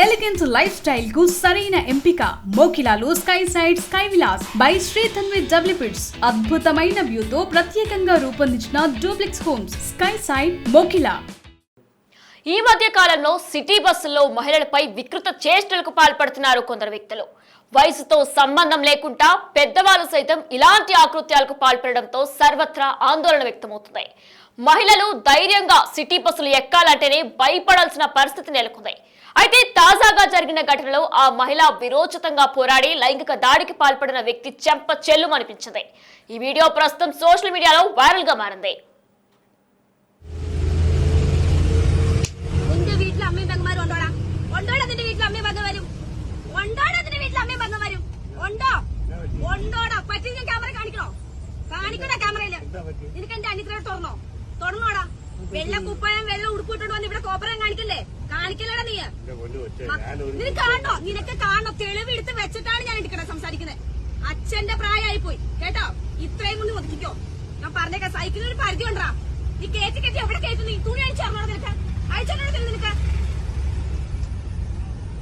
Elegance life style కు సరైన ఎంపిక మోకిలాలో sky side sky villas by Shri Dhanvi developers. అద్భుతమైన వ్యూతో ప్రత్యేకంగా రూపొందించిన duplex homes sky side Mokila. ఈ మధ్య కాలంలో సిటీ బస్సుల్లో మహిళలపై వికృత చేష్టలకు పాల్పడుతున్నారు కొందరు వ్యక్తులు. వయసుతో సంబంధం లేకుండా పెద్దవాళ్ళు సైతం ఇలాంటి ఆకృత్యాలకు పాల్పడడంతో సర్వత్రా ఆందోళన వ్యక్తమవుతుంది. మహిళలు ధైర్యంగా సిటీ బస్సులు ఎక్కాలంటేనే భయపడాల్సిన పరిస్థితి నెలకొంది. అయితే తాజాగా జరిగిన ఘటనలో ఆ మహిళ విరోచితంగా పోరాడి లైంగిక దాడికి పాల్పడిన వ్యక్తి చెంప చెల్లుమనిపించింది. ఈ వీడియో ప్రస్తుతం సోషల్ మీడియాలో వైరల్ గా మారింది. വെള്ള കുപ്പായം വെള്ളം ഉടുപ്പിട്ടോണ്ട് വന്ന് ഇവിടെ കോപ്പറം കാണിക്കല്ലേ? കാണിക്കല്ലടാ നീ. നിനക്ക് കാണണോ? നിനക്ക് കാണണോ? തെളിവെടുത്ത് വെച്ചിട്ടാണ് ഞാൻ ഇരിക്കണേ സംസാരിക്കുന്നത്. അച്ഛന്റെ പ്രായമായി പോയി കേട്ടോ. ഇത്രയും കൊണ്ട് ഒതുക്കിക്കോ. ഞാൻ പറഞ്ഞേക്കാം, സൈക്കിളിന് ഒരു പരിധി കൊണ്ടാ. നീ കയറ്റി കയറ്റി എവിടെ കയറ്റുന്നു? നീ തുണി അഴിച്ചറിഞ്ഞോ നിനക്ക്? അഴിച്ചറിഞ്ഞോ നിനക്ക്?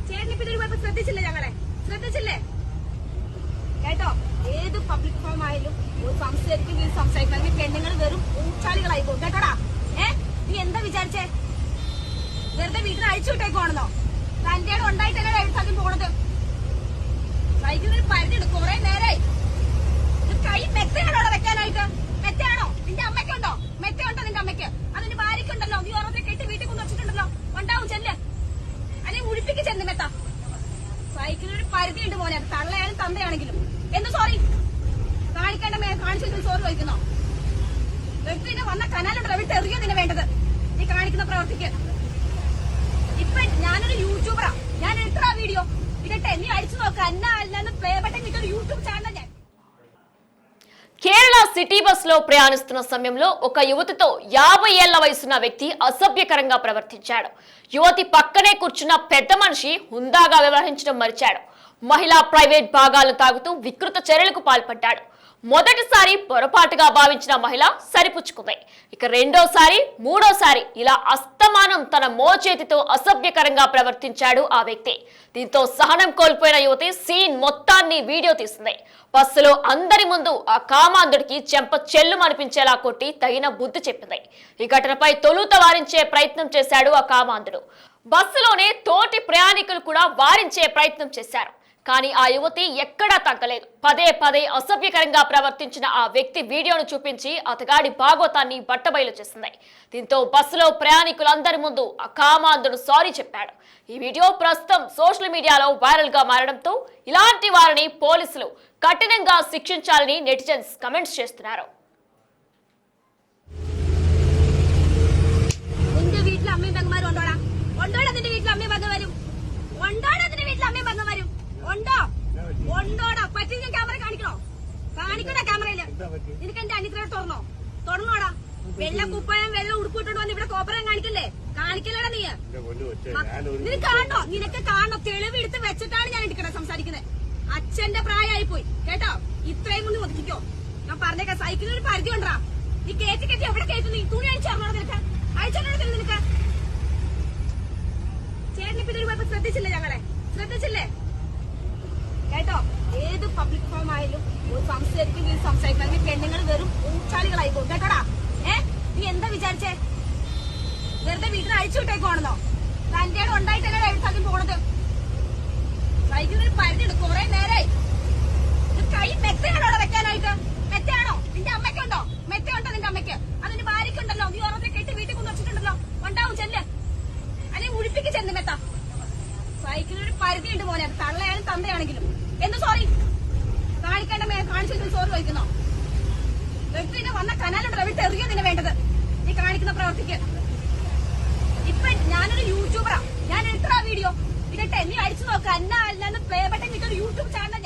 ചേട്ടനിപ്പോ ഇതൊരു പോയപ്പോ ശ്രദ്ധിച്ചില്ലേ? ഞങ്ങളെ ശ്രദ്ധിച്ചില്ലേ കേട്ടോ? ഏത് പബ്ലിക് ഫോം ആയാലും സംസാരിക്കും സംസാരിക്കണമെങ്കിൽ പെണ്ണുങ്ങൾ വെറും ഊച്ചാളികളായി പോകും കേട്ടോടാ. നീ എന്താ വിചാരിച്ചേ? വെറുതെ വീട്ടിൽ അഴിച്ചു വിട്ടേക്കോണെന്നോ? തന്റെ ഉണ്ടായിട്ടല്ലേ എഴുത്താക്കി പോണത്? സൈക്കിളിന് പരിധിയുണ്ട്. കുറെ നേരായി കൈ മെത്തയാണോ വെക്കാനായിട്ട്? മെത്തയാണോ? നിന്റെ അമ്മയ്ക്കുണ്ടോ? മെത്തയുണ്ടോ നിന്റെ അമ്മയ്ക്ക്? അതിന്റെ ഭാര്യക്കുണ്ടല്ലോ. നീ ഓരോരുത്തരെ കെട്ടി വീട്ടിൽ കൊണ്ട് വെച്ചിട്ടുണ്ടല്ലോ. ഉണ്ടാവും ചെല്ല്. അല്ലെങ്കിൽ ഉഴിപ്പിക്ക് ചെന്ന് മെത്ത. സൈക്കിളിന് പരിധിയുണ്ട് മോനെ. അത് തള്ളയായാലും തന്തയാണെങ്കിലും. എന്ത് സോറി കാണിക്കേണ്ട കാണിച്ചു സോറി ചോദിക്കുന്നോ? വ്യക്തിനെ വന്ന കനാലുണ്ടല്ലോ, വിട്ട് എറിയോ നിന്നെ വേണ്ടത് നീ കാണിക്കുന്ന പ്രവർത്തിക്ക്. ഇപ്പൊ ഞാനൊരു യൂട്യൂബറാ, ഞാൻ എത്ര വീഡിയോ ഇടട്ടെ? നീ അടിച്ചു നോക്ക. അല്ലാന്ന് പ്ലേ ബട്ടൺ കിട്ടൊരു യൂട്യൂബ് ചാനൽ ഞാൻ. కేరళ సిటీ బస్ లో ప్రయాణిస్తున్న సమయంలో ఒక యువతితో 50 ఏళ్ల వయసున్న వ్యక్తి అసభ్యకరంగా ప్రవర్తించాడు. యువతి పక్కనే కూర్చున్న పెద్ద మనిషి హుందాగా వ్యవహరించడం మరిచాడు. మహిళా ప్రైవేట్ భాగాలను తాగుతూ వికృత చర్యలకు పాల్పడ్డాడు. మొదటిసారి పొరపాటుగా భావించిన మహిళ సరిపుచ్చుకుంది. ఇక రెండోసారి మూడోసారి ఇలా అస్తమానం తన మోచేతితో అసభ్యకరంగా ప్రవర్తించాడు ఆ వ్యక్తి. దీంతో సహనం కోల్పోయిన యువతి సీన్ మొత్తాన్ని వీడియో తీసింది. బస్సులో అందరి ముందు ఆ కామాంధుడికి చెంప చెల్లు అనిపించేలా కొట్టి తగిన బుద్ధి చెప్పింది. ఈ ఘటనపై తొలుత వారించే ప్రయత్నం చేశాడు ఆ కామాంధుడు. బస్సులోనే తోటి ప్రయాణికులు కూడా వారించే ప్రయత్నం చేశారు. కానీ ఆ యువతి ఎక్కడా తగ్గలేదు. పదే పదే అసభ్యకరంగా ప్రవర్తించిన ఆ వ్యక్తి వీడియోను చూపించి అతగాడి భాగోతాన్ని బట్టబయలు చేసింది. దీంతో బస్సులో ప్రయాణికులందరి ముందు ఆ కామాంధుడు సారీ చెప్పాడు. ఈ వీడియో ప్రస్తుతం సోషల్ మీడియాలో వైరల్ గా మారడంతో ఇలాంటి వారిని పోలీసులు కఠినంగా శిక్షించాలని నెటిజన్స్ కమెంట్స్ చేస్తున్నారు. വെള്ള കുപ്പായം വെള്ളം ഉടുപ്പിട്ടോണ്ട് വന്ന് ഇവിടെ കോപ്പറം കാണിക്കല്ലേ? കാണിക്കല്ലടാ നീ. നിനക്ക് കാണണോ? നിനക്ക് കാണണോ? തെളിവെടുത്ത് വെച്ചിട്ടാണ് ഞാൻ ഇരിക്കണേ സംസാരിക്കുന്നത്. അച്ഛന്റെ പ്രായമായി പോയി കേട്ടോ. ഇത്രയും കൊണ്ട് ഒതുക്കിക്കോ. ഞാൻ പറഞ്ഞേക്കാം, സൈക്കിളിന് ഒരു പരിധി കൊണ്ടാ. നീ കയറ്റി കയറ്റി എവിടെ കയറ്റുന്നു? നീ തുണി അഴിച്ചറിഞ്ഞോ നിനക്ക്? അഴിച്ചറിഞ്ഞോ നിനക്ക്? ചേട്ടനിപ്പോ ഇതൊരു പോയപ്പോ ശ്രദ്ധിച്ചില്ലേ? ഞങ്ങളെ ശ്രദ്ധിച്ചില്ലേ കേട്ടോ? ഏത് പബ്ലിക് ഫോം ആയാലും സംസാരിക്കും സംസാരിക്കണമെങ്കിൽ പെണ്ണുങ്ങൾ വെറും ഊച്ചാളികളായി പോകും കേട്ടോടാ. നീ എന്താ വിചാരിച്ചേ? വെറുതെ വീട്ടിൽ അഴിച്ചു വിട്ടേക്കോണെന്നോ? തന്റെ ഉണ്ടായിട്ടല്ലേ എഴുത്താക്കി പോണത്? സൈക്കിളിന് പരിധിയുണ്ട്. കുറെ നേരായി കൈ മെത്തയാണോ വെക്കാനായിട്ട്? മെത്തയാണോ? നിന്റെ അമ്മയ്ക്കുണ്ടോ? മെത്തയുണ്ടോ നിന്റെ അമ്മയ്ക്ക്? അതിന്റെ ഭാര്യക്കുണ്ടല്ലോ. നീ ഓരോരുത്തരെ കെട്ടി വീട്ടിൽ കൊണ്ട് വെച്ചിട്ടുണ്ടല്ലോ. ഉണ്ടാവും ചെല്ല്. അല്ലെങ്കിൽ ഉഴിപ്പിക്ക് ചെന്ന് മെത്ത. സൈക്കിളിന് പരിധിയുണ്ട് മോനെ. അത് തള്ളയായാലും തന്തയാണെങ്കിലും. എന്ത് സോറി കാണിക്കേണ്ട കാണിച്ചു സോറി ചോദിക്കുന്നോ? വ്യക്തിനെ വന്ന കനാലുണ്ടല്ലോ, വിട്ട് എറിയോ നിന്നെ വേണ്ടത് നീ കാണിക്കുന്ന പ്രവർത്തിക്ക്. ഇപ്പൊ ഞാനൊരു യൂട്യൂബറാ, ഞാൻ എത്ര വീഡിയോ ഇടട്ടെ? നീ അടിച്ചു നോക്ക. അല്ലാന്ന് പ്ലേ ബട്ടൺ കിട്ടൊരു യൂട്യൂബ് ചാനൽ